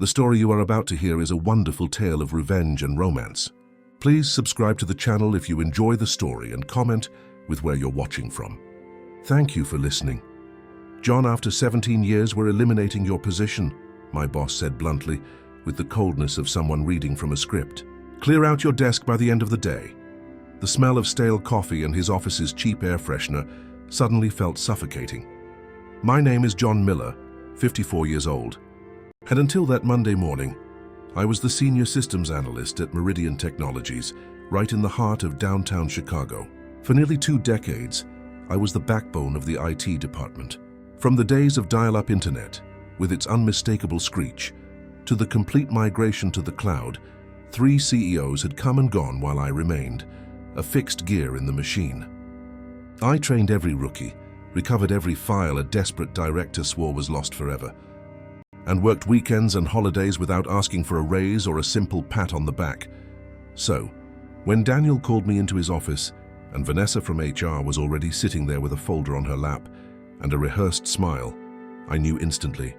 The story you are about to hear is a wonderful tale of revenge and romance. Please subscribe to the channel if you enjoy the story and comment with where you're watching from. Thank you for listening. John, after 17 years, we're eliminating your position, my boss said bluntly, with the coldness of someone reading from a script. Clear out your desk by the end of the day. The smell of stale coffee and his office's cheap air freshener suddenly felt suffocating. My name is John Miller, 54 years old. And until that Monday morning, I was the senior systems analyst at Meridian Technologies, right in the heart of downtown Chicago. For nearly 2 decades, I was the backbone of the IT department. From the days of dial-up internet, with its unmistakable screech, to the complete migration to the cloud, 3 CEOs had come and gone while I remained, a fixed gear in the machine. I trained every rookie, recovered every file a desperate director swore was lost forever, and worked weekends and holidays without asking for a raise or a simple pat on the back. So, when Daniel called me into his office, and Vanessa from HR was already sitting there with a folder on her lap and a rehearsed smile, I knew instantly.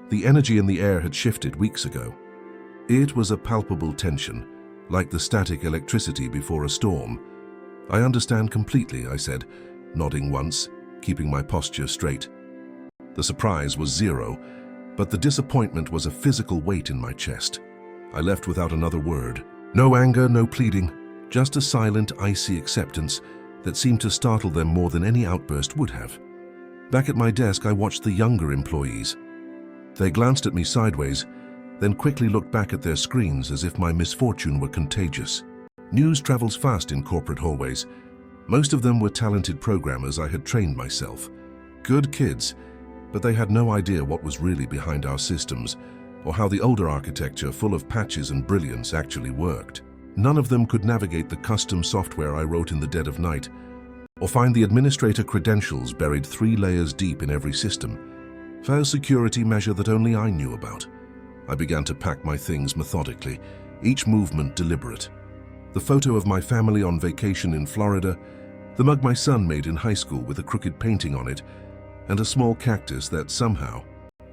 The energy in the air had shifted weeks ago. It was a palpable tension, like the static electricity before a storm. I understand completely, I said, nodding once, keeping my posture straight. The surprise was zero, but the disappointment was a physical weight in my chest. I left without another word. No anger, no pleading, just a silent, icy acceptance that seemed to startle them more than any outburst would have. Back at my desk, I watched the younger employees. They glanced at me sideways, then quickly looked back at their screens as if my misfortune were contagious. News travels fast in corporate hallways. Most of them were talented programmers I had trained myself. Good kids, but they had no idea what was really behind our systems, or how the older architecture full of patches and brilliance actually worked. None of them could navigate the custom software I wrote in the dead of night, or find the administrator credentials buried 3 layers deep in every system, a security measure that only I knew about. I began to pack my things methodically, each movement deliberate. The photo of my family on vacation in Florida, the mug my son made in high school with a crooked painting on it, and a small cactus that somehow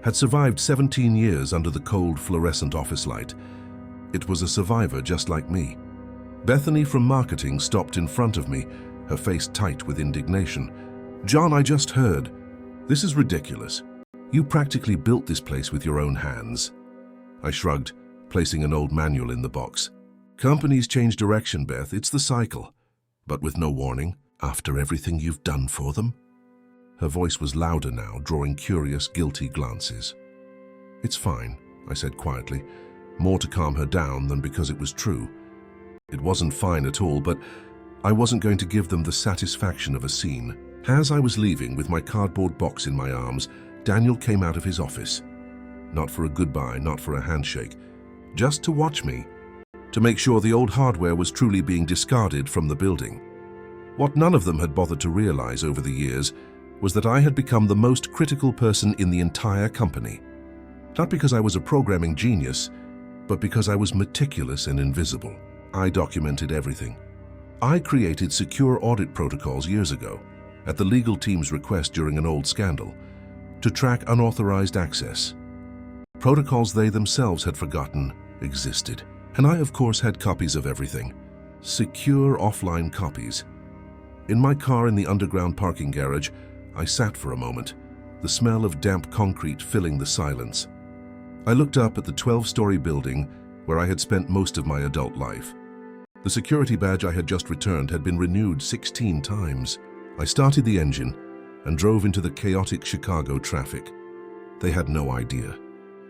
had survived 17 years under the cold fluorescent office light. It was a survivor just like me. Bethany from marketing stopped in front of me, her face tight with indignation. "John, I just heard. This is ridiculous. You practically built this place with your own hands." I shrugged, placing an old manual in the box. "Companies change direction, Beth. It's the cycle." But with no warning, "After everything you've done for them?" Her voice was louder now, drawing curious, guilty glances. "It's fine," I said quietly, more to calm her down than because it was true. It wasn't fine at all, but I wasn't going to give them the satisfaction of a scene. As I was leaving with my cardboard box in my arms, Daniel came out of his office. Not for a goodbye, not for a handshake, just to watch me, to make sure the old hardware was truly being discarded from the building. What none of them had bothered to realize over the years was that I had become the most critical person in the entire company. Not because I was a programming genius, but because I was meticulous and invisible. I documented everything. I created secure audit protocols years ago, at the legal team's request during an old scandal, to track unauthorized access. Protocols they themselves had forgotten existed. And I, of course, had copies of everything. Secure offline copies. In my car in the underground parking garage, I sat for a moment, the smell of damp concrete filling the silence. I looked up at the 12-story building where I had spent most of my adult life. The security badge I had just returned had been renewed 16 times. I started the engine and drove into the chaotic Chicago traffic. They had no idea.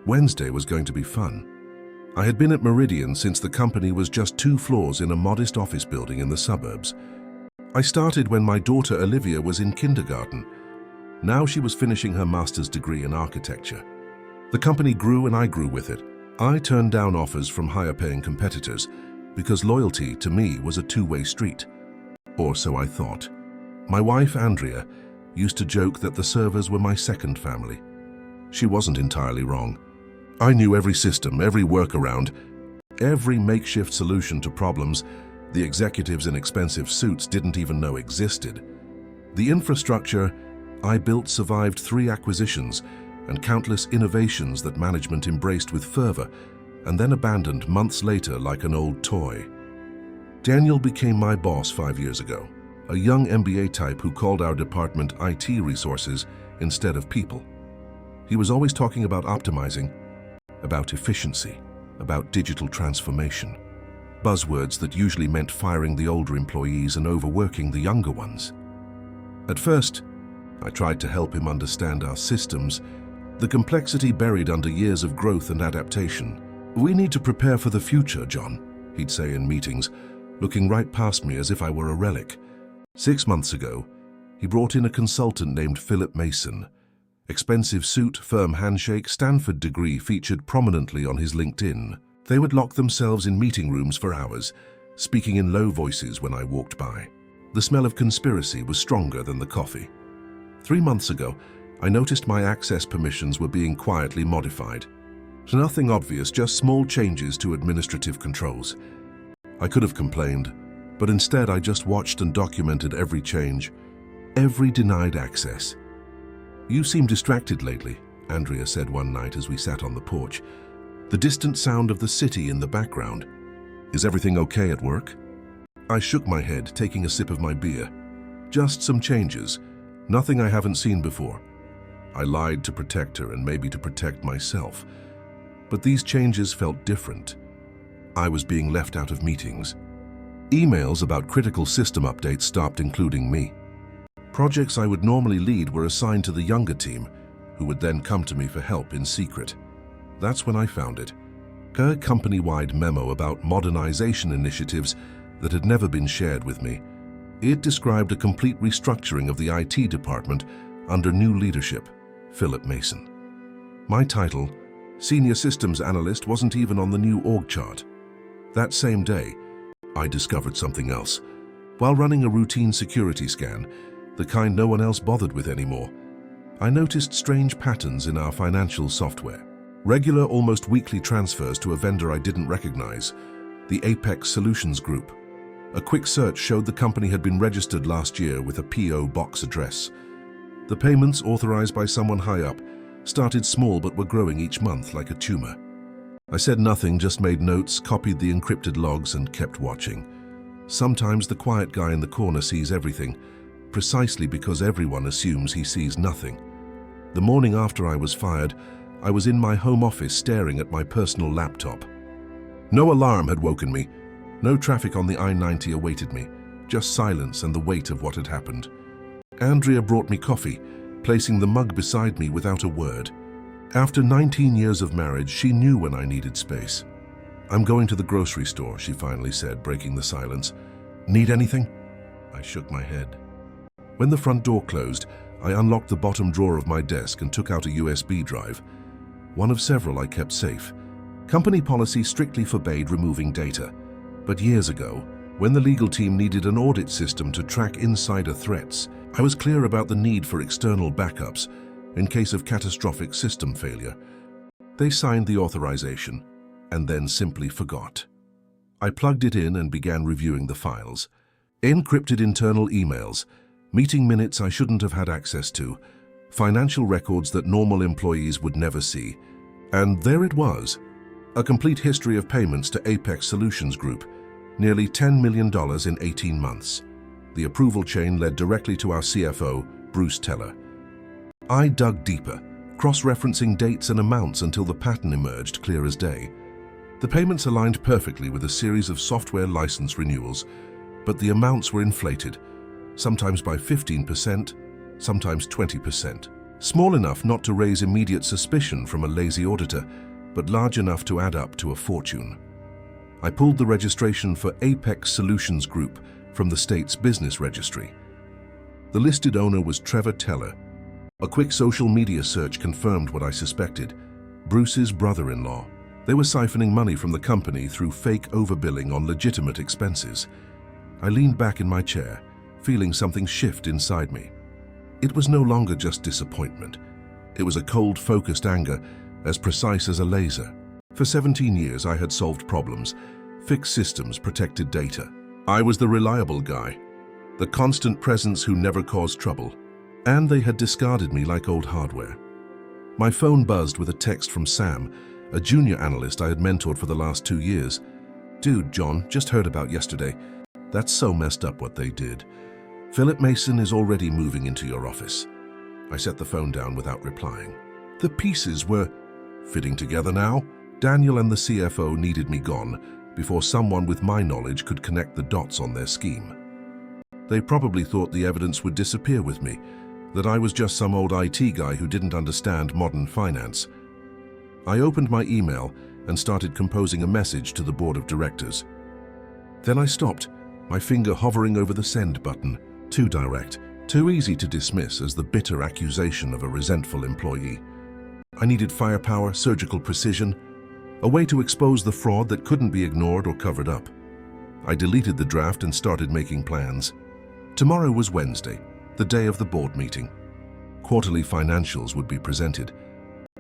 Wednesday was going to be fun. I had been at Meridian since the company was just 2 floors in a modest office building in the suburbs. I started when my daughter Olivia was in kindergarten. Now she was finishing her master's degree in architecture. The company grew and I grew with it. I turned down offers from higher-paying competitors because loyalty to me was a 2-way street. Or so I thought. My wife, Andrea, used to joke that the servers were my second family. She wasn't entirely wrong. I knew every system, every workaround, every makeshift solution to problems the executives in expensive suits didn't even know existed. The infrastructure I built survived 3 acquisitions and countless innovations that management embraced with fervor and then abandoned months later like an old toy. Daniel became my boss 5 years ago, a young MBA type who called our department IT resources instead of people. He was always talking about optimizing, about efficiency, about digital transformation. Buzzwords that usually meant firing the older employees and overworking the younger ones. At first, I tried to help him understand our systems, the complexity buried under years of growth and adaptation. "We need to prepare for the future, John," he'd say in meetings, looking right past me as if I were a relic. 6 months ago, he brought in a consultant named Philip Mason. Expensive suit, firm handshake, Stanford degree featured prominently on his LinkedIn. They would lock themselves in meeting rooms for hours, speaking in low voices when I walked by. The smell of conspiracy was stronger than the coffee. 3 months ago, I noticed my access permissions were being quietly modified. Nothing obvious, just small changes to administrative controls. I could have complained, but instead I just watched and documented every change, every denied access. "You seem distracted lately," Andrea said one night as we sat on the porch. The distant sound of the city in the background. "Is everything okay at work?" I shook my head, taking a sip of my beer. "Just some changes. Nothing I haven't seen before." I lied to protect her and maybe to protect myself. But these changes felt different. I was being left out of meetings. Emails about critical system updates stopped including me. Projects I would normally lead were assigned to the younger team, who would then come to me for help in secret. That's when I found it. A company-wide memo about modernization initiatives that had never been shared with me. It described a complete restructuring of the IT department under new leadership, Philip Mason. My title, Senior Systems Analyst, wasn't even on the new org chart. That same day, I discovered something else. While running a routine security scan, the kind no one else bothered with anymore, I noticed strange patterns in our financial software. Regular, almost weekly transfers to a vendor I didn't recognize, the Apex Solutions Group. A quick search showed the company had been registered last year with a P.O. box address. The payments, authorized by someone high up, started small but were growing each month like a tumor. I said nothing, just made notes, copied the encrypted logs, and kept watching. Sometimes the quiet guy in the corner sees everything, precisely because everyone assumes he sees nothing. The morning after I was fired, I was in my home office staring at my personal laptop. No alarm had woken me. No traffic on the I-90 awaited me, just silence and the weight of what had happened. Andrea brought me coffee, placing the mug beside me without a word. After 19 years of marriage, she knew when I needed space. "I'm going to the grocery store," she finally said, breaking the silence. "Need anything?" I shook my head. When the front door closed, I unlocked the bottom drawer of my desk and took out a USB drive. One of several I kept safe. Company policy strictly forbade removing data. But years ago, when the legal team needed an audit system to track insider threats, I was clear about the need for external backups in case of catastrophic system failure. They signed the authorization and then simply forgot. I plugged it in and began reviewing the files. Encrypted internal emails, meeting minutes I shouldn't have had access to, financial records that normal employees would never see. And there it was, a complete history of payments to Apex Solutions Group, nearly $10 million in 18 months. The approval chain led directly to our CFO, Bruce Teller. I dug deeper, cross-referencing dates and amounts until the pattern emerged clear as day. The payments aligned perfectly with a series of software license renewals, but the amounts were inflated, sometimes by 15%, sometimes 20%. Small enough not to raise immediate suspicion from a lazy auditor, but large enough to add up to a fortune. I pulled the registration for Apex Solutions Group from the state's business registry. The listed owner was Trevor Teller. A quick social media search confirmed what I suspected: Bruce's brother-in-law. They were siphoning money from the company through fake overbilling on legitimate expenses. I leaned back in my chair, feeling something shift inside me. It was no longer just disappointment. It was a cold, focused anger, as precise as a laser. For 17 years, I had solved problems, fixed systems, protected data. I was the reliable guy, the constant presence who never caused trouble, and they had discarded me like old hardware. My phone buzzed with a text from Sam, a junior analyst I had mentored for the last 2 years. "Dude, John, just heard about yesterday. That's so messed up what they did. Philip Mason is already moving into your office." I set the phone down without replying. The pieces were fitting together now. Daniel and the CFO needed me gone before someone with my knowledge could connect the dots on their scheme. They probably thought the evidence would disappear with me, that I was just some old IT guy who didn't understand modern finance. I opened my email and started composing a message to the board of directors. Then I stopped, my finger hovering over the send button. Too direct, too easy to dismiss as the bitter accusation of a resentful employee. I needed firepower, surgical precision, a way to expose the fraud that couldn't be ignored or covered up. I deleted the draft and started making plans. Tomorrow was Wednesday, the day of the board meeting. Quarterly financials would be presented.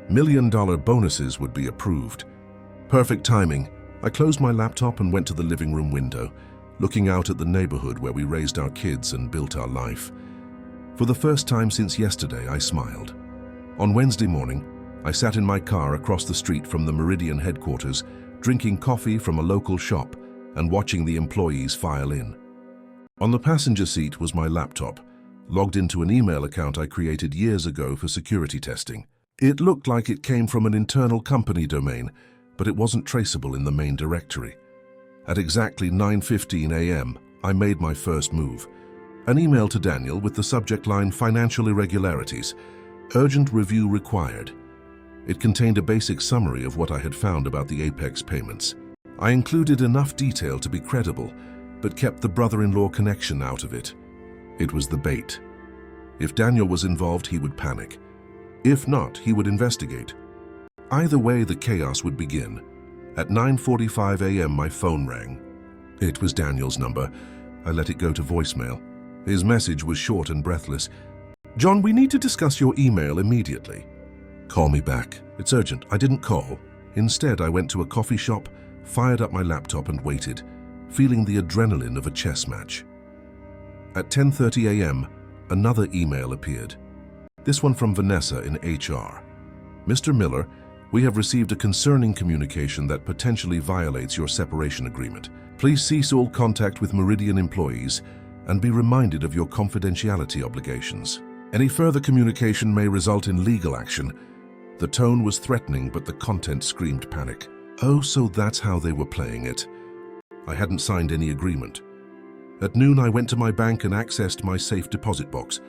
$1 million bonuses would be approved. Perfect timing. I closed my laptop and went to the living room window, looking out at the neighborhood where we raised our kids and built our life. For the first time since yesterday, I smiled. On Wednesday morning, I sat in my car across the street from the Meridian headquarters, drinking coffee from a local shop and watching the employees file in. On the passenger seat was my laptop, logged into an email account I created years ago for security testing. It looked like it came from an internal company domain, but it wasn't traceable in the main directory. At exactly 9:15 a.m., I made my first move. An email to Daniel with the subject line "Financial Irregularities. Urgent review required." It contained a basic summary of what I had found about the Apex payments. I included enough detail to be credible, but kept the brother-in-law connection out of it. It was the bait. If Daniel was involved, he would panic. If not, he would investigate. Either way, the chaos would begin. At 9:45 a.m., my phone rang. It was Daniel's number. I let it go to voicemail. His message was short and breathless. "John, we need to discuss your email immediately." "Call me back. It's urgent." I didn't call. Instead, I went to a coffee shop, fired up my laptop and waited, feeling the adrenaline of a chess match. At 10:30 a.m., another email appeared. This one from Vanessa in HR. "Mr. Miller, we have received a concerning communication that potentially violates your separation agreement. Please cease all contact with Meridian employees and be reminded of your confidentiality obligations. Any further communication may result in legal action." The tone was threatening, but the content screamed panic. Oh, so that's how they were playing it. I hadn't signed any agreement. At noon, I went to my bank and accessed my safe deposit box.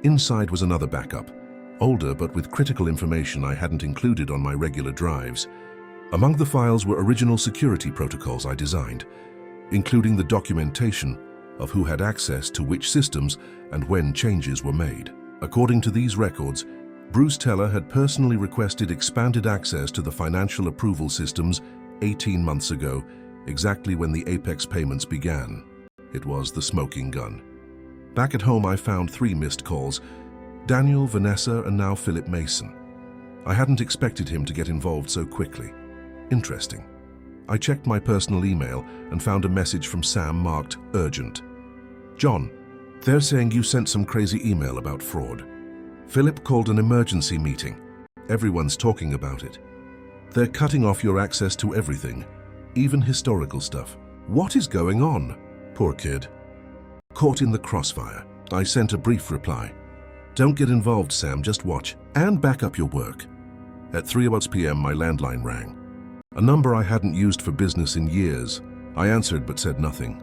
Inside was another backup, older but with critical information I hadn't included on my regular drives. Among the files were original security protocols I designed, including the documentation of who had access to which systems and when changes were made. According to these records, Bruce Teller had personally requested expanded access to the financial approval systems 18 months ago, exactly when the Apex payments began. It was the smoking gun. Back at home, I found 3 missed calls: Daniel, Vanessa, and now Philip Mason. I hadn't expected him to get involved so quickly. Interesting. I checked my personal email and found a message from Sam marked urgent. "John, they're saying you sent some crazy email about fraud. Philip called an emergency meeting. Everyone's talking about it. They're cutting off your access to everything, even historical stuff. What is going on?" Poor kid. Caught in the crossfire. I sent a brief reply. "Don't get involved, Sam, just watch. And back up your work." At 3:00 p.m., my landline rang. A number I hadn't used for business in years. I answered but said nothing.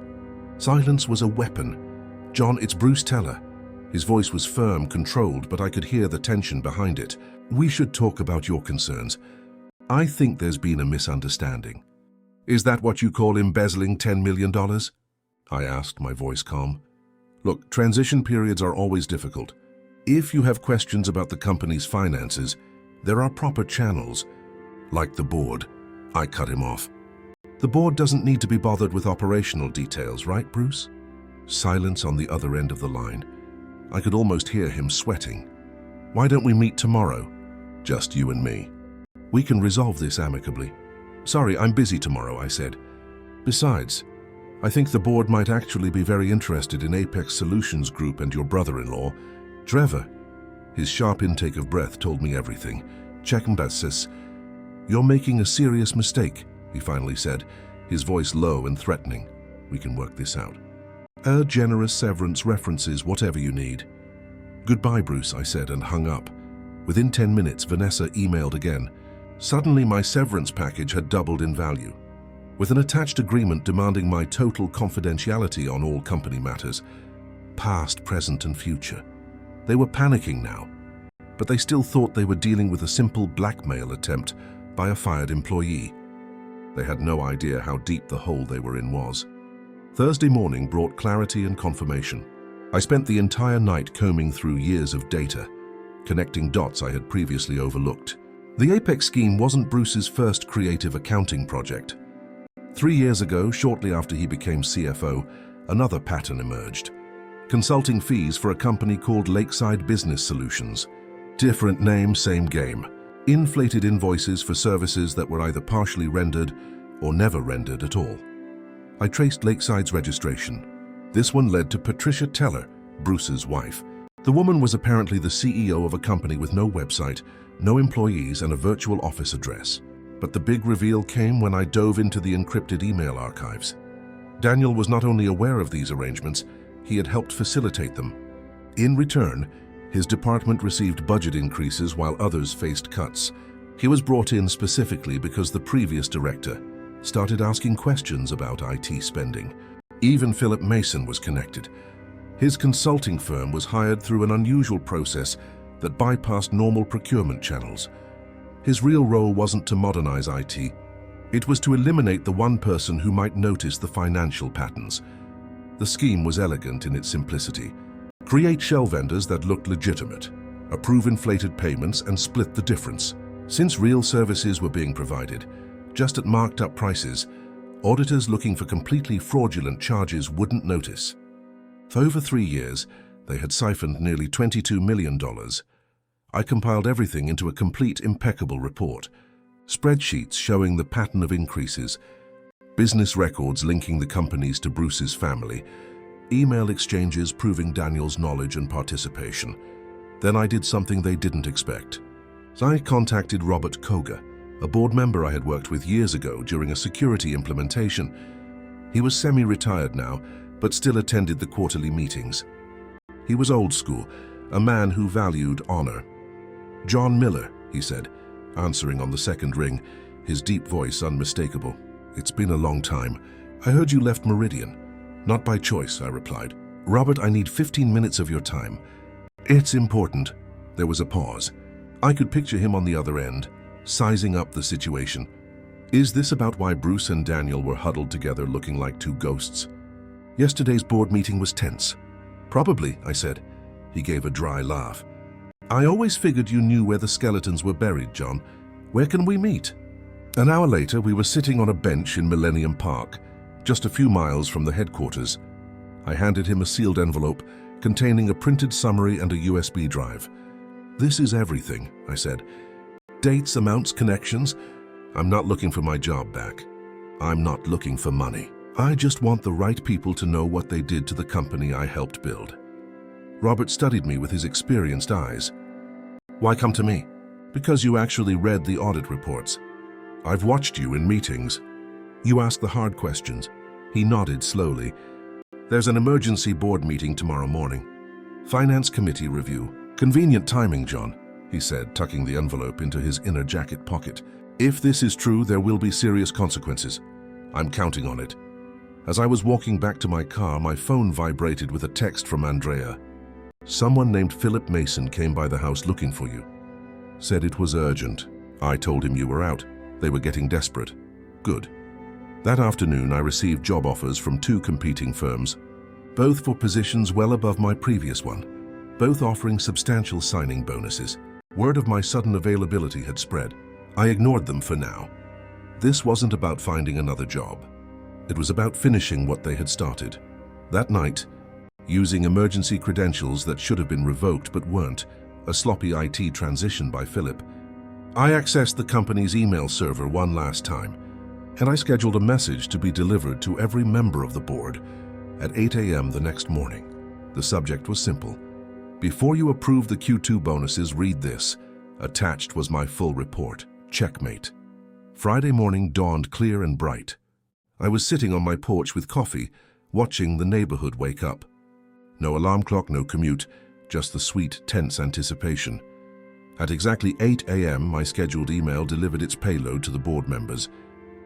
Silence was a weapon. "John, it's Bruce Teller." His voice was firm, controlled, but I could hear the tension behind it. "We should talk about your concerns. I think there's been a misunderstanding." "Is that what you call embezzling $10 million? I asked, my voice calm. "Look, transition periods are always difficult. If you have questions about the company's finances, there are proper channels, like the board." I cut him off. "The board doesn't need to be bothered with operational details, right, Bruce?" Silence on the other end of the line. I could almost hear him sweating. "Why don't we meet tomorrow? Just you and me. We can resolve this amicably." "Sorry, I'm busy tomorrow," I said. "Besides, I think the board might actually be very interested in Apex Solutions Group and your brother-in-law, Trevor." His sharp intake of breath told me everything. Checkenbasis, you're making a serious mistake, he finally said, his voice low and threatening. We can work this out. A generous severance references whatever you need. Goodbye, Bruce, I said and hung up. Within 10 minutes, Vanessa emailed again. Suddenly, my severance package had doubled in value, with an attached agreement demanding my total confidentiality on all company matters, past, present, and future. They were panicking now, but they still thought they were dealing with a simple blackmail attempt by a fired employee. They had no idea how deep the hole they were in was. Thursday morning brought clarity and confirmation. I spent the entire night combing through years of data, connecting dots I had previously overlooked. The Apex scheme wasn't Bruce's first creative accounting project. 3 years ago, shortly after he became CFO, another pattern emerged. Consulting fees for a company called Lakeside Business Solutions. Different name, same game. Inflated invoices for services that were either partially rendered or never rendered at all. I traced Lakeside's registration. This one led to Patricia Teller, Bruce's wife. The woman was apparently the CEO of a company with no website, no employees, and a virtual office address. But the big reveal came when I dove into the encrypted email archives. Daniel was not only aware of these arrangements, he had helped facilitate them. In return, his department received budget increases while others faced cuts. He was brought in specifically because the previous director started asking questions about IT spending. Even Philip Mason was connected. His consulting firm was hired through an unusual process that bypassed normal procurement channels. His real role wasn't to modernize IT. It was to eliminate the one person who might notice the financial patterns. The scheme was elegant in its simplicity. Create shell vendors that looked legitimate, approve inflated payments, and split the difference. Since real services were being provided, just at marked up prices, auditors looking for completely fraudulent charges wouldn't notice. For over 3 years, they had siphoned nearly $22 million. I compiled everything into a complete, impeccable report. Spreadsheets showing the pattern of increases, business records linking the companies to Bruce's family, email exchanges proving Daniel's knowledge and participation. Then I did something they didn't expect. I contacted Robert Koga, a board member I had worked with years ago during a security implementation. He was semi-retired now, but still attended the quarterly meetings. He was old school, a man who valued honor. "John Miller," he said, answering on the second ring, his deep voice unmistakable. "It's been a long time. I heard you left Meridian." "Not by choice," I replied. "Robert, I need 15 minutes of your time." "It's important." There was a pause. I could picture him on the other end, sizing up the situation. Is this about why Bruce and Daniel were huddled together looking like two ghosts? "Yesterday's board meeting was tense." "Probably," I said. He gave a dry laugh. "I always figured you knew where the skeletons were buried, John. Where can we meet?" An hour later, we were sitting on a bench in Millennium Park, just a few miles from the headquarters. I handed him a sealed envelope containing a printed summary and a USB drive. "This is everything," I said. "Dates, amounts, connections. I'm not looking for my job back. I'm not looking for money. I just want the right people to know what they did to the company I helped build." Robert studied me with his experienced eyes. "Why come to me?" "Because you actually read the audit reports. I've watched you in meetings. You ask the hard questions." He nodded slowly. "There's an emergency board meeting tomorrow morning. Finance committee review. Convenient timing, John," he said, tucking the envelope into his inner jacket pocket. "If this is true, there will be serious consequences. I'm counting on it." As I was walking back to my car, my phone vibrated with a text from Andrea. "Someone named Philip Mason came by the house looking for you. Said it was urgent. I told him you were out. They were getting desperate." "Good." That afternoon, I received job offers from 2 competing firms, both for positions well above my previous one, both offering substantial signing bonuses. Word of my sudden availability had spread. I ignored them for now. This wasn't about finding another job. It was about finishing what they had started. That night, using emergency credentials that should have been revoked but weren't, a sloppy IT transition by Philip, I accessed the company's email server one last time, and I scheduled a message to be delivered to every member of the board at 8 a.m. the next morning. The subject was simple. "Before you approve the Q2 bonuses, read this. Attached was my full report. Checkmate. Friday morning dawned clear and bright. I was sitting on my porch with coffee, watching the neighborhood wake up. No alarm clock, no commute, just the sweet, tense anticipation. At exactly 8 a.m., my scheduled email delivered its payload to the board members.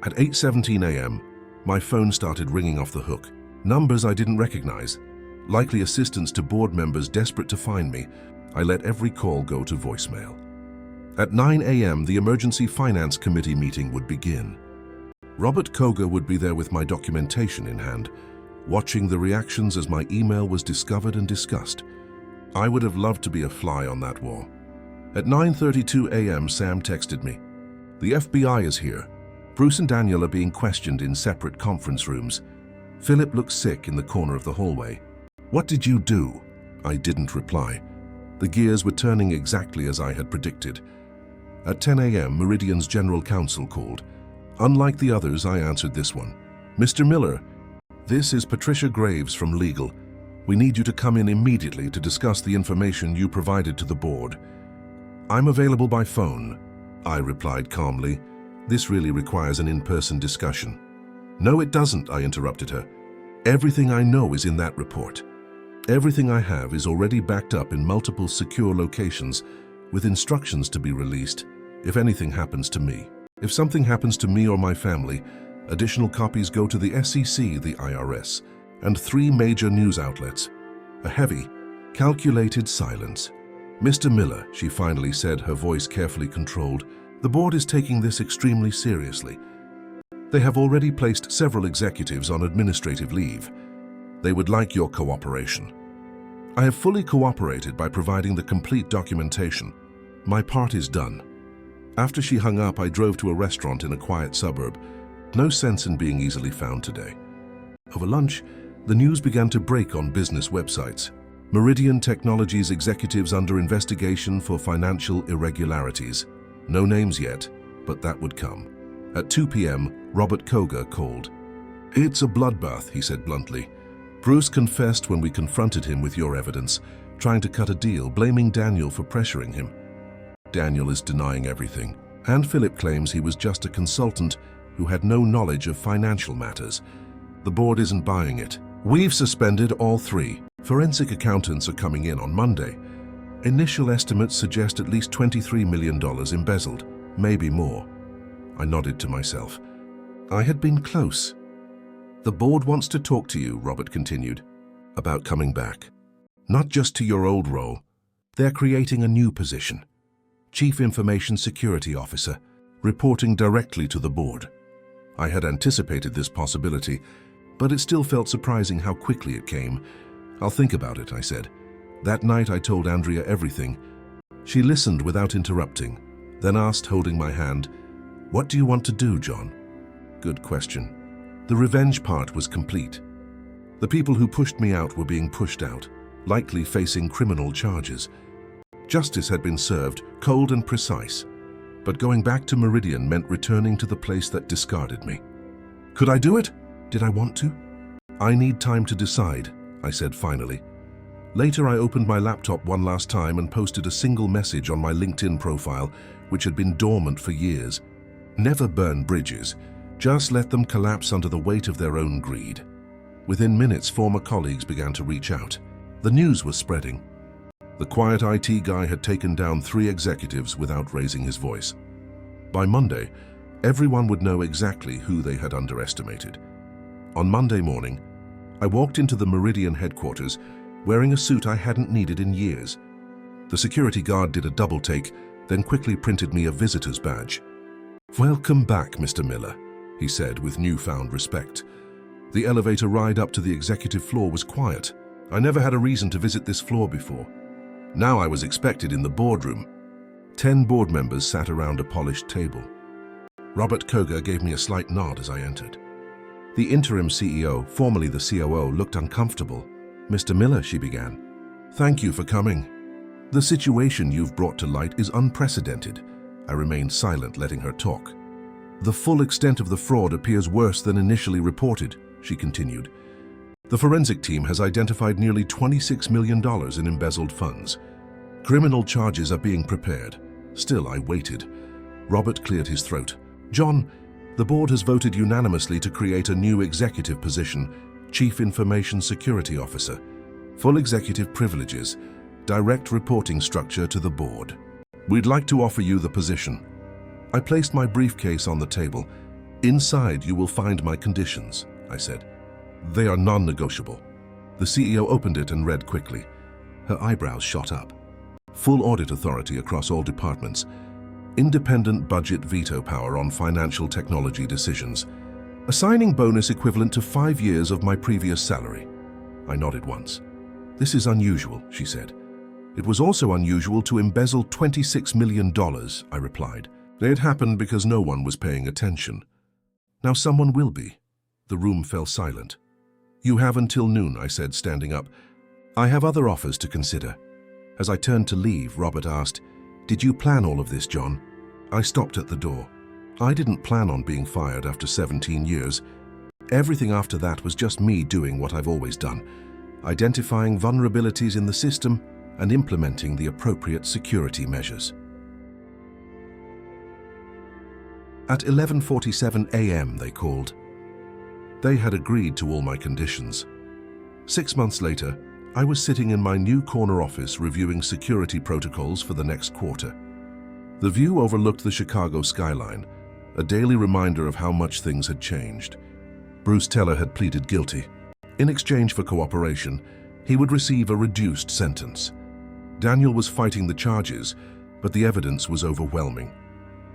At 8:17 a.m., my phone started ringing off the hook. Numbers I didn't recognize. Likely assistants to board members desperate to find me. I let every call go to voicemail. At 9 a.m., the Emergency Finance Committee meeting would begin. Robert Koga would be there with my documentation in hand, watching the reactions as my email was discovered and discussed. I would have loved to be a fly on that wall. At 9:32 a.m., Sam texted me. "The FBI is here. Bruce and Daniel are being questioned in separate conference rooms. Philip looks sick in the corner of the hallway. What did you do?" I didn't reply. The gears were turning exactly as I had predicted. At 10 a.m., Meridian's general counsel called. Unlike the others, I answered this one. "Mr. Miller, this is Patricia Graves from Legal. We need you to come in immediately to discuss the information you provided to the board." "I'm available by phone," I replied calmly. "This really requires an in-person discussion." "No, it doesn't," I interrupted her. "Everything I know is in that report. Everything I have is already backed up in multiple secure locations with instructions to be released if anything happens to me. If something happens to me or my family, additional copies go to the SEC, the IRS, and 3 major news outlets." A heavy, calculated silence. "Mr. Miller," she finally said, her voice carefully controlled, "the board is taking this extremely seriously. They have already placed several executives on administrative leave. They would like your cooperation." I have fully cooperated by providing the complete documentation. My part is done. After she hung up, I drove to a restaurant in a quiet suburb. No sense in being easily found today. Over lunch, the news began to break on business websites. Meridian Technologies executives under investigation for financial irregularities. No names yet, but that would come. At 2 p.m., Robert Koga called. "It's a bloodbath," he said bluntly. "Bruce confessed when we confronted him with your evidence, trying to cut a deal, blaming Daniel for pressuring him. Daniel is denying everything, and Philip claims he was just a consultant who had no knowledge of financial matters. The board isn't buying it. We've suspended all 3. Forensic accountants are coming in on Monday. Initial estimates suggest at least $23 million embezzled, maybe more." I nodded to myself. I had been close. "The board wants to talk to you," Robert continued, "about coming back. Not just to your old role. They're creating a new position. Chief Information Security Officer, reporting directly to the board." I had anticipated this possibility, but it still felt surprising how quickly it came. "I'll think about it," I said. That night I told Andrea everything. She listened without interrupting, then asked, holding my hand, "What do you want to do, John?" Good question. The revenge part was complete. The people who pushed me out were being pushed out, likely facing criminal charges. Justice had been served, cold and precise. But going back to Meridian meant returning to the place that discarded me. Could I do it? Did I want to? "I need time to decide," I said finally. Later, I opened my laptop one last time and posted a single message on my LinkedIn profile, which had been dormant for years. Never burn bridges. Just let them collapse under the weight of their own greed. Within minutes, former colleagues began to reach out. The news was spreading. The quiet IT guy had taken down 3 executives without raising his voice. By Monday, everyone would know exactly who they had underestimated. On Monday morning, I walked into the Meridian headquarters wearing a suit I hadn't needed in years. The security guard did a double take, then quickly printed me a visitor's badge. "Welcome back, Mr. Miller," he said with newfound respect. The elevator ride up to the executive floor was quiet. I never had a reason to visit this floor before. Now I was expected in the boardroom. 10 board members sat around a polished table. Robert Koga gave me a slight nod as I entered. The interim CEO, formerly the COO, looked uncomfortable. "Mr. Miller," she began, "thank you for coming. The situation you've brought to light is unprecedented." I remained silent, letting her talk. "The full extent of the fraud appears worse than initially reported," she continued. "The forensic team has identified nearly $26 million in embezzled funds. Criminal charges are being prepared. Still, I waited. Robert cleared his throat. "John, the board has voted unanimously to create a new executive position, Chief Information Security Officer. Full executive privileges, direct reporting structure to the board. We'd like to offer you the position." I placed my briefcase on the table. "Inside you will find my conditions," I said. "They are non-negotiable." The CEO opened it and read quickly. Her eyebrows shot up. Full audit authority across all departments. Independent budget veto power on financial technology decisions. A signing bonus equivalent to 5 years of my previous salary. I nodded once. "This is unusual," she said. "It was also unusual to embezzle $26 million, I replied. It happened because no one was paying attention. Now someone will be. The room fell silent. "You have until noon," I said, standing up. "I have other offers to consider." As I turned to leave, Robert asked, "Did you plan all of this, John?" I stopped at the door. I didn't plan on being fired after 17 years. Everything after that was just me doing what I've always done, identifying vulnerabilities in the system and implementing the appropriate security measures. At 11:47 a.m. they called. They had agreed to all my conditions. 6 months later, I was sitting in my new corner office reviewing security protocols for the next quarter. The view overlooked the Chicago skyline, a daily reminder of how much things had changed. Bruce Teller had pleaded guilty. In exchange for cooperation, he would receive a reduced sentence. Daniel was fighting the charges, but the evidence was overwhelming.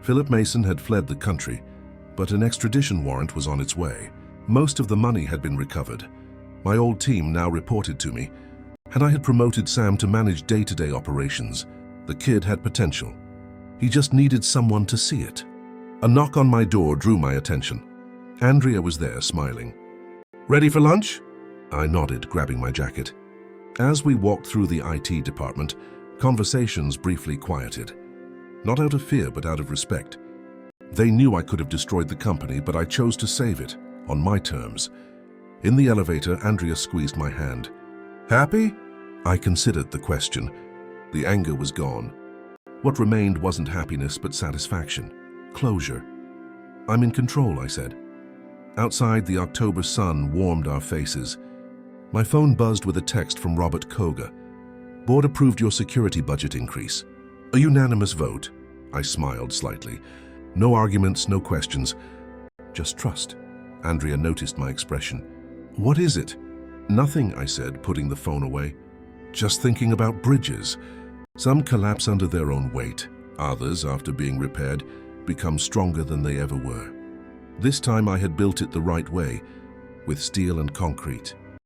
Philip Mason had fled the country, but an extradition warrant was on its way. Most of the money had been recovered. My old team now reported to me, and I had promoted Sam to manage day-to-day operations. The kid had potential. He just needed someone to see it. A knock on my door drew my attention. Andrea was there, smiling. "Ready for lunch?" I nodded, grabbing my jacket. As we walked through the IT department, conversations briefly quieted. Not out of fear, but out of respect. They knew I could have destroyed the company, but I chose to save it, on my terms. In the elevator, Andrea squeezed my hand. "Happy?" I considered the question. The anger was gone. What remained wasn't happiness, but satisfaction. Closure. "I'm in control," I said. Outside, the October sun warmed our faces. My phone buzzed with a text from Robert Koga. "Board approved your security budget increase. A unanimous vote." I smiled slightly. No arguments, no questions. Just trust. Andrea noticed my expression. "What is it?" "Nothing," I said, putting the phone away. "Just thinking about bridges. Some collapse under their own weight. Others, after being repaired, become stronger than they ever were. This time I had built it the right way, with steel and concrete.